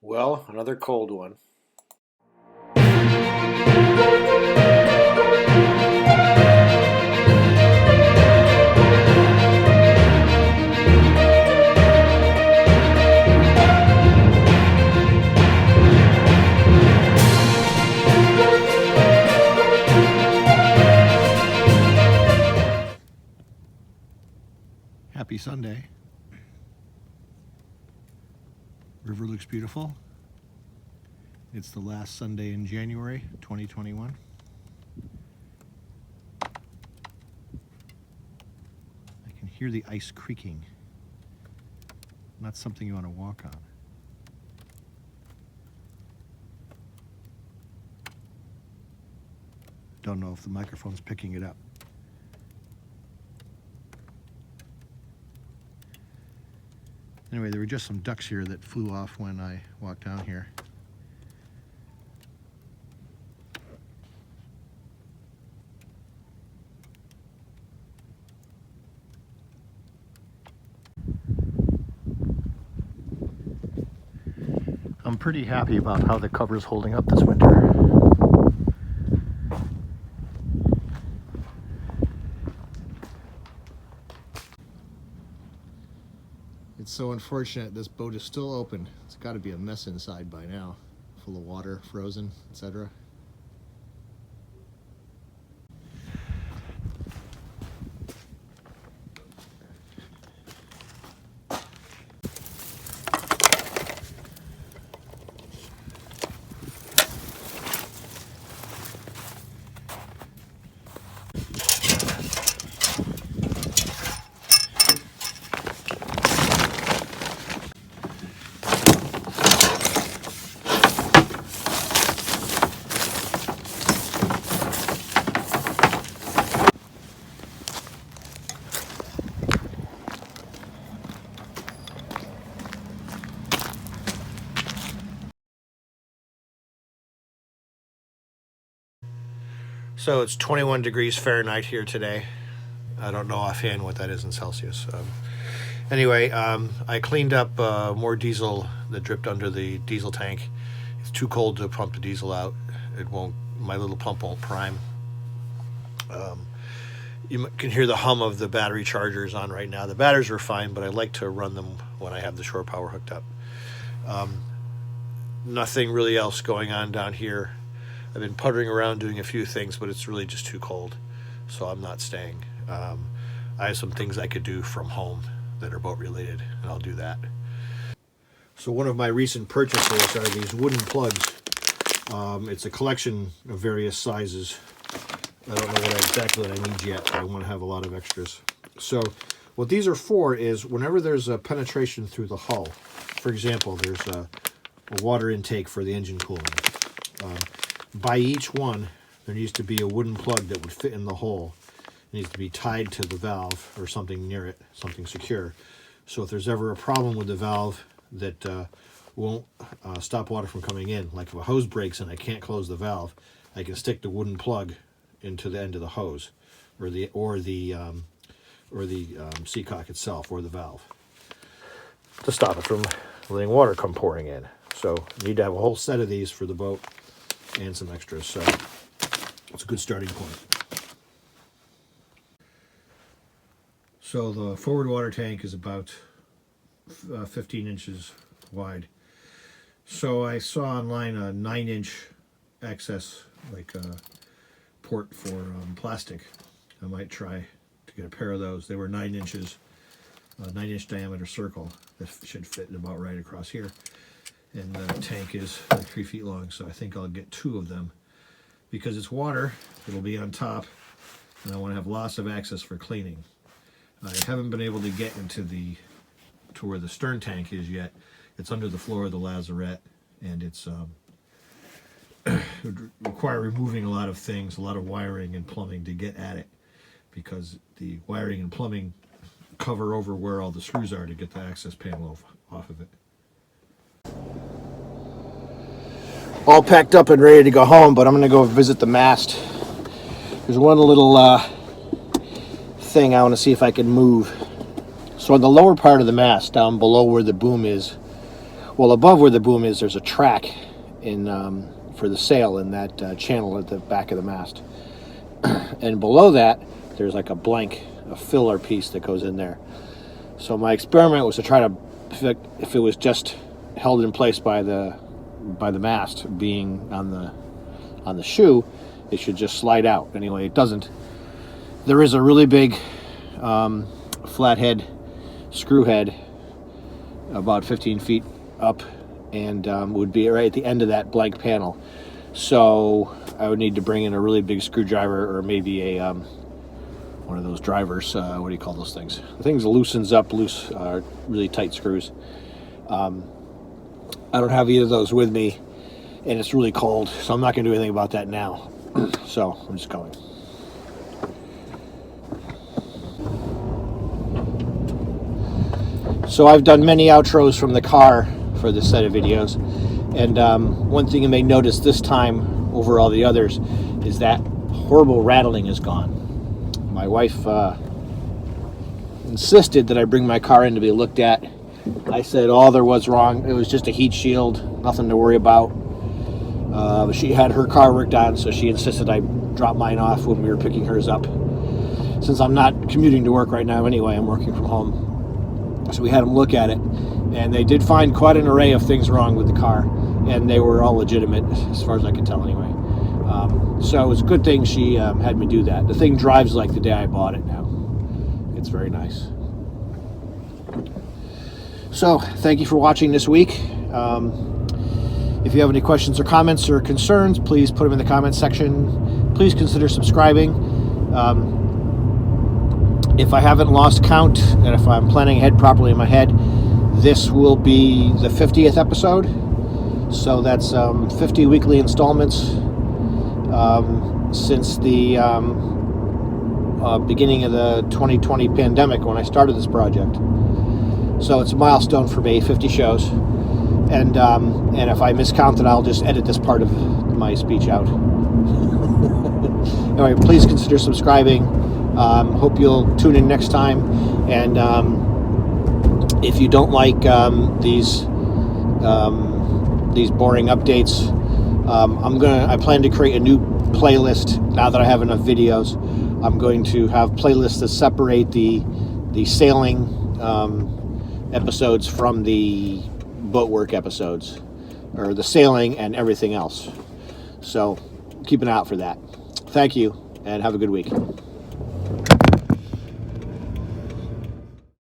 Well, another cold one. Happy Sunday. River looks beautiful. It's the last Sunday in January 2021. I can hear the ice creaking. Not something you want to walk on. Don't know if the microphone's picking it up. Anyway, there were just some ducks here that flew off when I walked down here. I'm pretty happy about how the cover's holding up this winter. It's so unfortunate this boat is still open. It's got to be a mess inside by now, full of water, frozen, etc. So it's 21 degrees Fahrenheit here today. I don't know offhand what that is in Celsius. Anyway, I cleaned up more diesel that dripped under the diesel tank. It's too cold to pump the diesel out. It won't. My little pump won't prime. You can hear the hum of the battery chargers on right now. The batteries are fine, but I like to run them when I have the shore power hooked up. Nothing really else going on down here. I've been puttering around doing a few things, but it's really just too cold, so I'm not staying. I have some things I could do from home that are boat related, and I'll do that. So one of my recent purchases are these wooden plugs. It's a collection of various sizes. I don't know exactly what I need yet, but I want to have a lot of extras. So what these are for is whenever there's a penetration through the hull, for example, there's a water intake for the engine cooling. By each one, there needs to be a wooden plug that would fit in the hole. It needs to be tied to the valve or something near it, something secure. So if there's ever a problem with the valve that won't stop water from coming in, like if a hose breaks and I can't close the valve, I can stick the wooden plug into the end of the hose, or the seacock itself, or the valve, to stop it from letting water come pouring in. So you need to have a whole set of these for the boat and some extras, so it's a good starting point. So the forward water tank is about 15 inches wide. So I saw online a 9-inch access, like a port for plastic. I might try to get a pair of those. They were 9 inches, 9-inch diameter circle that should fit about right across here. And the tank is like 3 feet long, so I think I'll get 2 of them. Because it's water, it'll be on top, and I want to have lots of access for cleaning. I haven't been able to get to where the stern tank is yet. It's under the floor of the lazarette, and it would require removing a lot of things, a lot of wiring and plumbing to get at it, because the wiring and plumbing cover over where all the screws are to get the access panel off of it. All packed up and ready to go home, but I'm going to go visit the mast. There's one little thing I want to see if I can move. So on the lower part of the mast, down below where the boom is, Well, above where the boom is, there's a track in for the sail in that channel at the back of the mast. And below that, there's like a filler piece that goes in there. So my experiment was to try to, if it was just held in place by the mast being on the shoe, it should just slide out. Anyway, it doesn't. There is a really big flathead screw head about 15 feet up, and would be right at the end of that blank panel. So I would need to bring in a really big screwdriver, or maybe a one of those drivers. What do you call those things? The things loosens up really tight screws. I don't have either of those with me, and it's really cold, so I'm not going to do anything about that now. So I'm just going. So I've done many outros from the car for this set of videos, and one thing you may notice this time over all the others is that horrible rattling is gone. My wife insisted that I bring my car in to be looked at. I said all there was wrong, it was just a heat shield, nothing to worry about. She had her car worked on, so she insisted I drop mine off when we were picking hers up. Since I'm not commuting to work right now anyway, I'm working from home. So we had them look at it, and they did find quite an array of things wrong with the car, and they were all legitimate as far as I could tell anyway. So it was a good thing she had me do that. The thing drives like the day I bought it now. It's very nice. So thank you for watching this week. If you have any questions or comments or concerns, please put them in the comments section. Please consider subscribing. If I haven't lost count, and if I'm planning ahead properly in my head, this will be the 50th episode. So that's 50 weekly installments since the beginning of the 2020 pandemic when I started this project. So it's a milestone for me, 50 shows. And if I miscount it, I'll just edit this part of my speech out. Anyway, please consider subscribing. Hope you'll tune in next time. And if you don't like these boring updates, I plan to create a new playlist now that I have enough videos. I'm going to have playlists that separate the sailing episodes from the boat work episodes, or the sailing and everything else. So keep an eye out for that. Thank you, and have a good week.